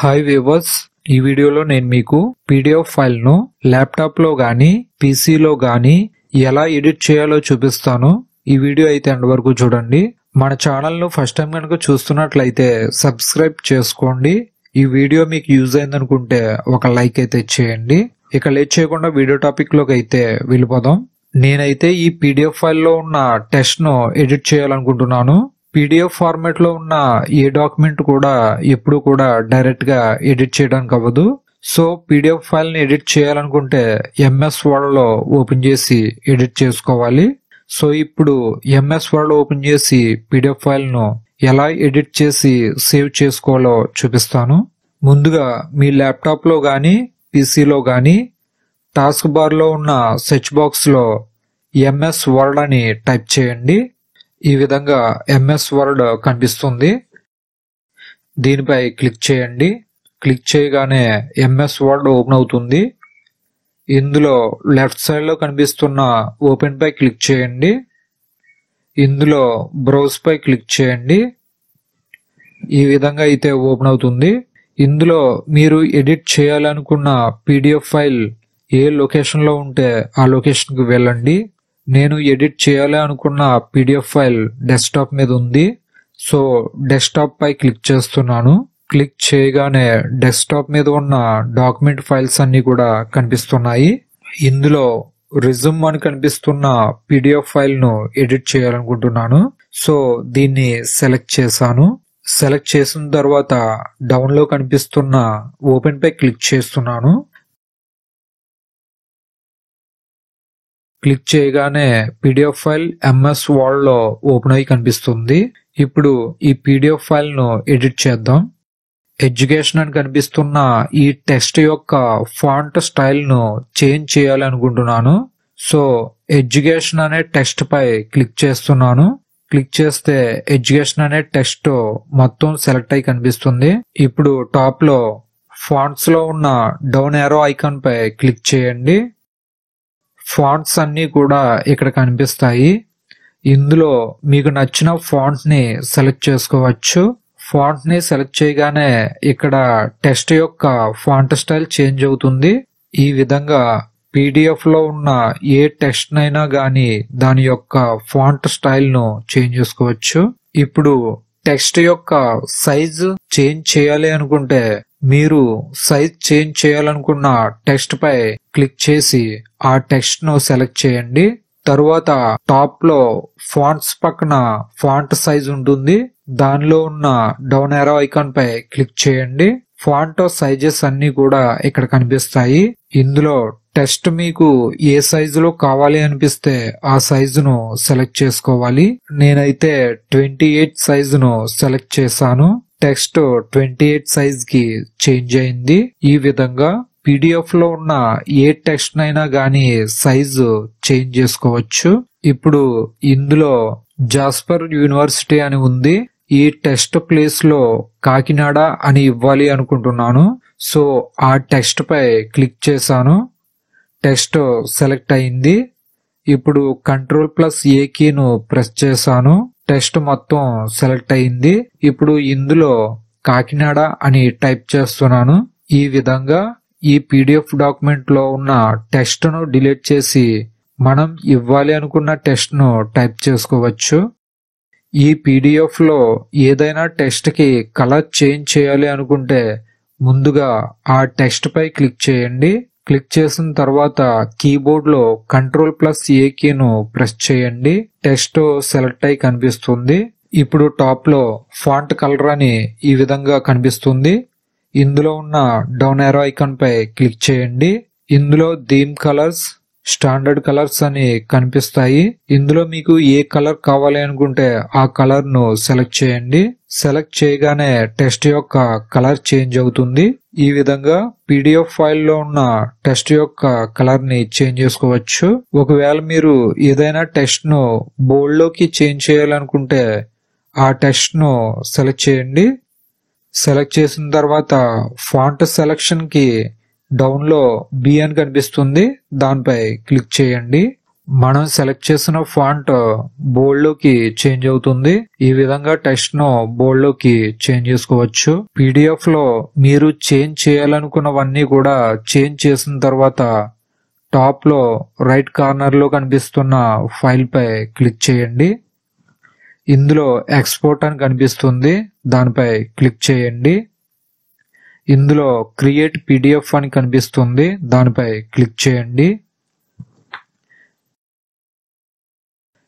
Hi viewers, ఈ వీడియోలో నేను మీకు పీడిఎఫ్ ఫైల్ ను ల్యాప్టాప్ లో గానీ పీసీలో గానీ ఎలా ఎడిట్ చేయాలో చూపిస్తాను. ఈ వీడియో అయితే ఎండ్ వరకు చూడండి. మన ఛానల్ ను ఫస్ట్ టైం కనుక చూస్తున్నట్లయితే సబ్స్క్రైబ్ చేసుకోండి. ఈ వీడియో మీకు యూజ్ అయిందనుకుంటే ఒక లైక్ అయితే చేయండి. ఇక లేట్ చేయకుండా వీడియో టాపిక్ లోకి అయితే వెళ్ళిపోదాం. నేనైతే ఈ పీడిఎఫ్ ఫైల్ లో ఉన్న టెక్స్ట్ ను ఎడిట్ చేయాలనుకుంటున్నాను. పీడిఎఫ్ ఫార్మాట్ లో ఉన్న ఏ డాక్యుమెంట్ కూడా ఎప్పుడు కూడా డైరెక్ట్ గా ఎడిట్ చేయడానికి అవ్వదు. సో పీడిఎఫ్ ఫైల్ ని ఎడిట్ చేయాలనుకుంటే ఎంఎస్ వర్డ్ లో ఓపెన్ చేసి ఎడిట్ చేసుకోవాలి. సో ఇప్పుడు ఎంఎస్ వర్డ్ ఓపెన్ చేసి పీడిఎఫ్ ఫైల్ ను ఎలా ఎడిట్ చేసి సేవ్ చేసుకోవాలో చూపిస్తాను. ముందుగా మీ ల్యాప్టాప్ లో గానీ పీసీలో గానీ టాస్క్ బార్ లో ఉన్న సెర్చ్ బాక్స్ లో ఎంఎస్ వర్డ్ అని టైప్ చేయండి. ఈ విధంగా ఎంఎస్ వర్డ్ కనిపిస్తుంది. దీనిపై క్లిక్ చేయండి. క్లిక్ చేయగానే ఎంఎస్ వర్డ్ ఓపెన్ అవుతుంది. ఇందులో లెఫ్ట్ సైడ్ లో కనిపిస్తున్న ఓపెన్ పై క్లిక్ చేయండి. ఇందులో బ్రౌజ్ పై క్లిక్ చేయండి. ఈ విధంగా అయితే ఓపెన్ అవుతుంది. ఇందులో మీరు ఎడిట్ చేయాలనుకున్న పీడిఎఫ్ ఫైల్ ఏ లొకేషన్ లో ఉంటే ఆ లొకేషన్ కు వెళ్ళండి. నేను ఎడిట్ చేయాలి అనుకున్న పీడిఎఫ్ ఫైల్ డెస్క్టాప్ మీద ఉంది. సో డెస్క్టాప్ పై క్లిక్ చేస్తున్నాను. క్లిక్ చేయగానే డెస్క్టాప్ మీద ఉన్న డాక్యుమెంట్ ఫైల్స్ అన్ని కూడా కనిపిస్తున్నాయి. ఇందులో రిజ్యూమ్ అని కనిపిస్తున్న పీడిఎఫ్ ఫైల్ ను ఎడిట్ చేయాలనుకుంటున్నాను. సో దీన్ని సెలెక్ట్ చేశాను. సెలెక్ట్ చేసిన తర్వాత డౌన్ లో కనిపిస్తున్న ఓపెన్ పై క్లిక్ చేస్తున్నాను. క్లిక్ చేయగానే పీడిఎఫ్ ఫైల్ ఎంఎస్ వర్డ్ లో ఓపెన్ అయి కనిపిస్తుంది. ఇప్పుడు ఈ పీడిఎఫ్ ఫైల్ ను ఎడిట్ చేద్దాం. ఎడ్యుకేషన్ అని కనిపిస్తున్న ఈ టెక్స్ట్ యొక్క ఫాంట్ స్టైల్ ను చేంజ్ చేయాలి అనుకుంటున్నాను. సో ఎడ్యుకేషన్ అనే టెక్స్ట్ పై క్లిక్ చేస్తున్నాను. క్లిక్ చేస్తే ఎడ్యుకేషన్ అనే టెక్స్ట్ మొత్తం సెలెక్ట్ అయి కనిపిస్తుంది. ఇప్పుడు టాప్ లో ఫాంట్స్ లో ఉన్న డౌన్ యారో ఐకాన్ పై క్లిక్ చేయండి. ఫాంట్స్ అన్ని కూడా ఇక్కడ కనిపిస్తాయి. ఇందులో మీకు నచ్చిన ఫాంట్ ని సెలెక్ట్ చేసుకోవచ్చు. ఫాంట్ ని సెలెక్ట్ చేయగానే ఇక్కడ టెక్స్ట్ యొక్క ఫాంట్ స్టైల్ చేంజ్ అవుతుంది. ఈ విధంగా పీడిఎఫ్ లో ఉన్న ఏ టెక్స్ట్ నైనా గానీ దాని యొక్క ఫాంట్ స్టైల్ ను చేంజ్ చేసుకోవచ్చు. ఇప్పుడు టెక్స్ట్ యొక్క సైజ్ చేంజ్ చేయాలి అనుకుంటే మీరు సైజ్ చేంజ్ చేయాలనుకున్న టెక్స్ట్ పై క్లిక్ చేసి ఆ టెక్స్ట్ ను సెలెక్ట్ చేయండి. తరువాత టాప్ లో ఫాంట్స్ పక్కన ఫాంట్ సైజ్ ఉంటుంది. దానిలో ఉన్న డౌన్ యారో ఐకాన్ పై క్లిక్ చేయండి. ఫాంట్ సైజెస్ అన్ని కూడా ఇక్కడ కనిపిస్తాయి. ఇందులో టెక్స్ట్ మీకు ఏ సైజులో కావాలి అనిపిస్తే ఆ సైజును సెలెక్ట్ చేసుకోవాలి. నేనైతే 28 సైజును సెలెక్ట్ చేశాను. టెక్స్ట్ 28 సైజ్ కి చేంజ్ అయింది. ఈ విధంగా పీడిఎఫ్ లో ఉన్న ఏ టెక్స్ట్ నైనా గానీ సైజు చేంజ్ చేసుకోవచ్చు. ఇప్పుడు ఇందులో జాస్పర్ యూనివర్సిటీ అని ఉంది. ఈ టెక్స్ట్ ప్లేస్ లో కాకినాడ అని ఇవ్వాలి అనుకుంటున్నాను. సో ఆ టెక్స్ట్ పై క్లిక్ చేశాను. టెక్స్ట్ సెలెక్ట్ అయింది. ఇప్పుడు Ctrl+A కీను ప్రెస్ చేశాను. టెక్స్ట్ మొత్తం సెలెక్ట్ అయింది. ఇప్పుడు ఇందులో కాకినాడ అని టైప్ చేస్తున్నాను. ఈ విధంగా ఈ పీడిఎఫ్ డాక్యుమెంట్ లో ఉన్న టెక్స్ట్ ను డిలీట్ చేసి మనం ఇవ్వాలి అనుకున్న టెక్స్ట్ ను టైప్ చేసుకోవచ్చు. ఈ పీడిఎఫ్ లో ఏదైనా టెక్స్ట్ కి కలర్ చేంజ్ చేయాలి అనుకుంటే ముందుగా ఆ టెక్స్ట్ పై క్లిక్ చేయండి. క్లిక్ చేసిన తర్వాత కీబోర్డ్ లో Ctrl+A కీను ప్రెస్ చేయండి. టెక్స్ట్ సెలెక్ట్ అయి కనిపిస్తుంది. ఇప్పుడు టాప్ లో ఫాంట్ కలర్ అని ఈ విధంగా కనిపిస్తుంది. ఇందులో ఉన్న డౌన్ యారో ఐకాన్ పై క్లిక్ చేయండి. ఇందులో థీమ్ కలర్స్, స్టాండర్డ్ కలర్స్ అని కనిపిస్తాయి. ఇందులో మీకు ఏ కలర్ కావాలి అనుకుంటే ఆ కలర్ ను సెలెక్ట్ చేయండి. సెలెక్ట్ చేయగానే టెక్స్ట్ యొక్క కలర్ చేంజ్ అవుతుంది. ఈ విధంగా పీడిఎఫ్ ఫైల్ లో ఉన్న టెక్స్ట్ యొక్క కలర్ ని చేంజ్ చేసుకోవచ్చు. ఒకవేళ మీరు ఏదైనా టెక్స్ట్ ను బోల్డ్ లోకి చేంజ్ చేయాలనుకుంటే ఆ టెక్స్ట్ ను సెలెక్ట్ చేయండి. సెలెక్ట్ చేసిన తర్వాత ఫాంట్ సెలెక్షన్ కి డౌన్ లో బి అని కనిపిస్తుంది. దానిపై క్లిక్ చేయండి. మనం సెలెక్ట్ చేసిన ఫాంట్ బోల్డ్ లోకి చేంజ్ అవుతుంది. ఈ విధంగా టెక్స్ట్ ను బోల్డ్ లోకి చేంజ్ చేసుకోవచ్చు. పీడిఎఫ్ లో మీరు చేంజ్ చేయాలనుకున్నవన్నీ కూడా చేంజ్ చేసిన తర్వాత టాప్ లో రైట్ కార్నర్ లో కనిపిస్తున్న ఫైల్ పై క్లిక్ చేయండి. ఇందులో ఎక్స్పోర్ట్ అని కనిపిస్తుంది, దానిపై క్లిక్ చేయండి. ఇందులో క్రియేట్ పీడిఎఫ్ అని కనిపిస్తుంది, దానిపై క్లిక్ చేయండి.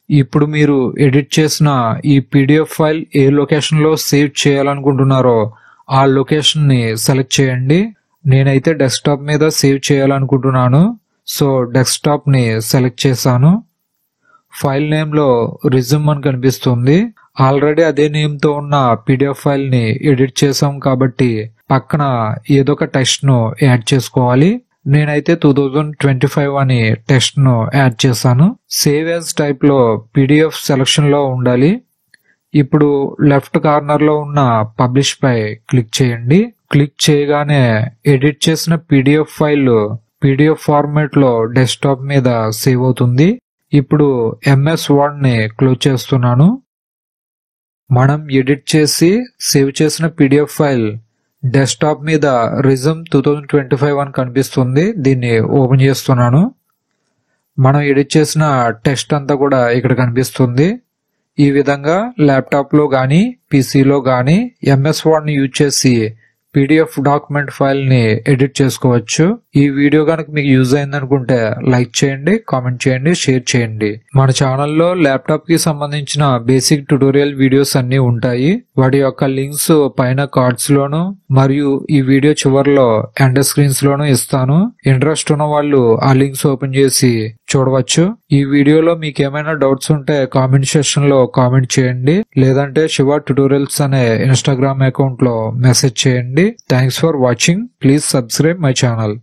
ఇప్పుడు మీరు ఎడిట్ చేసిన ఈ పీడిఎఫ్ ఫైల్ ఏ లొకేషన్ లో సేవ్ చేయాలనుకుంటున్నారో ఆ లొకేషన్ ని సెలెక్ట్ చేయండి. నేనైతే డెస్క్టాప్ మీద సేవ్ చేయాలనుకుంటున్నాను, సో డెస్క్టాప్ ని సెలెక్ట్ చేశాను. ఫైల్ నేమ్ లో రిజ్యూమ్ అని కనిపిస్తుంది. ఆల్రెడీ అదే నేమ్ తో ఉన్న పీడిఎఫ్ ఫైల్ ని ఎడిట్ చేసాం కాబట్టి పక్కన ఏదో ఒక టెక్స్ట్ ను యాడ్ చేసుకోవాలి. నేనైతే 2025 అని టెక్స్ట్ ను యాడ్ చేశాను. సేవ్ యాజ్ టైప్ లో పీడిఎఫ్ సెలక్షన్ లో ఉండాలి. ఇప్పుడు లెఫ్ట్ కార్నర్ లో ఉన్న పబ్లిష్ పై క్లిక్ చేయండి. క్లిక్ చేయగానే ఎడిట్ చేసిన పీడిఎఫ్ ఫైల్ పీడిఎఫ్ ఫార్మాట్ లో డెస్క్టాప్ మీద సేవ్ అవుతుంది. ఇప్పుడు ఎంఎస్ వర్డ్ ని క్లోజ్ చేస్తున్నాను. మనం ఎడిట్ చేసి సేవ్ చేసిన పీడిఎఫ్ ఫైల్ డెస్క్టాప్ మీద రిజ్యూమ్ 2025 అని కనిపిస్తుంది. దీన్ని ఓపెన్ చేస్తున్నాను. మనం ఎడిట్ చేసిన టెక్స్ట్ అంతా కూడా ఇక్కడ కనిపిస్తుంది. ఈ విధంగా ల్యాప్టాప్ లో గానీ పీసీలో గానీ ఎంఎస్ వర్డ్ ని యూజ్ చేసి పీడిఎఫ్ డాక్యుమెంట్ ఫైల్ ని ఎడిట్ చేసుకోవచ్చు. ఈ వీడియో కనుక మీకు యూజ్ అయిందనుకుంటే లైక్ చేయండి, కామెంట్ చేయండి, షేర్ చేయండి. మన ఛానల్లో ల్యాప్టాప్ కి సంబంధించిన బేసిక్ ట్యుటోరియల్ వీడియోస్ అన్ని ఉంటాయి. వాటి యొక్క లింక్స్ పైన కార్డ్స్ లోను మరియు ఈ వీడియో చివరిలో ఎండ్ స్క్రీన్స్ లోను ఇస్తాను. ఇంట్రెస్ట్ ఉన్న వాళ్ళు ఆ లింక్స్ ఓపెన్ చేసి చూడవచ్చు. ఈ వీడియోలో మీకు ఏమైనా డౌట్స్ ఉంటే కామెంట్ సెక్షన్ లో కామెంట్ చేయండి, లేదంటే శివ ట్యుటోరియల్స్ అనే ఇన్స్టాగ్రామ్ అకౌంట్ లో మెసేజ్ చేయండి. Thanks for watching. Please subscribe my channel.